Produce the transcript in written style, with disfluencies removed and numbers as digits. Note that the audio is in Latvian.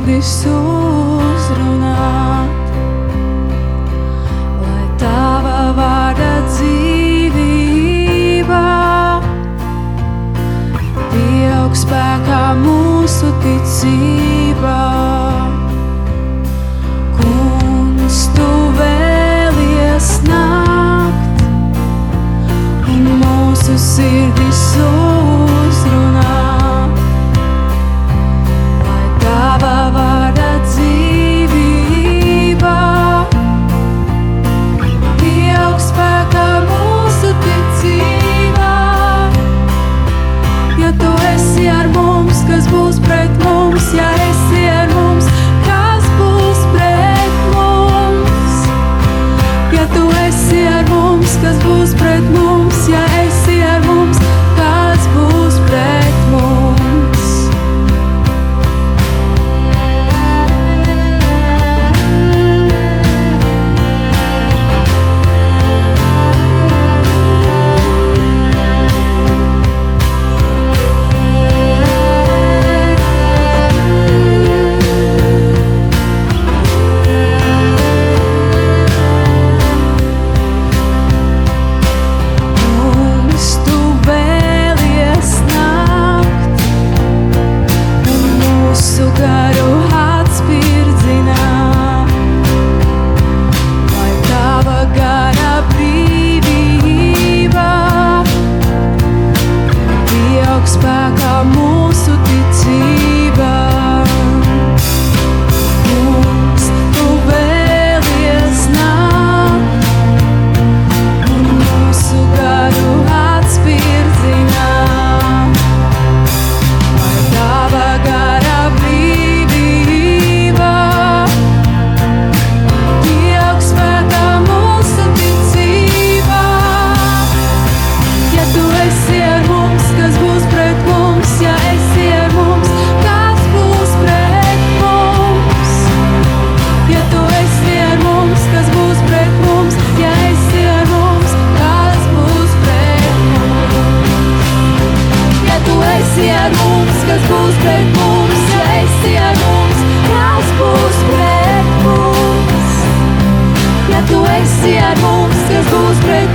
sirdis uzrunāt, lai Tava vārda dzīvība pieaug spēkā mūsu ticībā. Kungs, Tu vēlies nākt un mūsu sirdis uzrunāt, lai Tava vārda dzīvība pieaug spēkā mūsu ticībā. Ja Tu esi ar mums, kas būs pret mums? Ja esi ar mums, kas būs pret mums? Ja Tu esi ar mums, kas būs pret mums? Ja esi ar mums, kas būs pret mums? Kungs, Tu vēlies nākt un mūsu garu atspirdzināt, lai Tava gara brīvība pieaug spēkā mūsu ticībā. Kungs, Tu vēlies nākt un mūsu garu atspirdzināt, lai Tava gara brīvība pieaug spēkā mūsu ticībā. Ja Tu esi ar mums, kas būs pret mums? Ja esi ar mums, kas būs pret mums? Ja Tu esi ar mums, kas būs pret mums? Ja esi ar mums, kas būs pret mums? Ja Tu esi ar mums, kas būs pret mums? Ja esi ar mums, kas būs pret mums? Ja Tu esi ar mums, kas būs pret